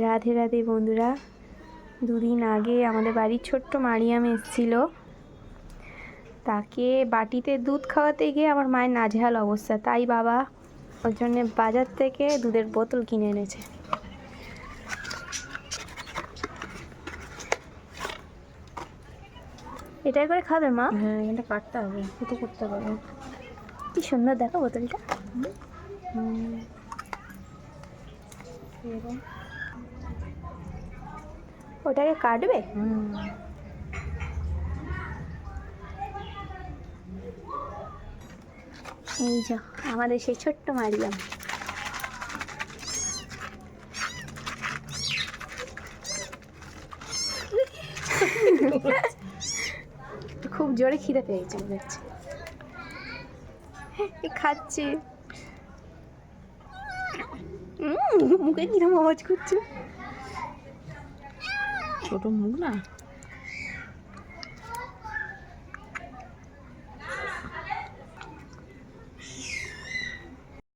রাধে রাধে বন্ধুরা, দুদিন আগে আমাদের বাড়ির ছোট্ট মারিয়াম এসেছিল। তাকে বাটিতে দুধ খাওয়াতে গিয়ে আমার মায়ের নাজেহাল অবস্থা, তাই বাবা ওর জন্য বাজার থেকে দুধের বোতল কিনে এনেছে। এটাই করে খাবে মা? হ্যাঁ, এটা কাটতে হবে, ফুটো করতে হবে। কি সুন্দর দেখো বোতলটা। ওটাকে কাটবে? এই যে আমাদের সেই ছোট্ট মারিয়াম। খুব জোরে খিদে পেয়েছে মনে হচ্ছে, খাচ্ছে। মুখে কিরম আওয়াজ করছে। ছোট মুখ না,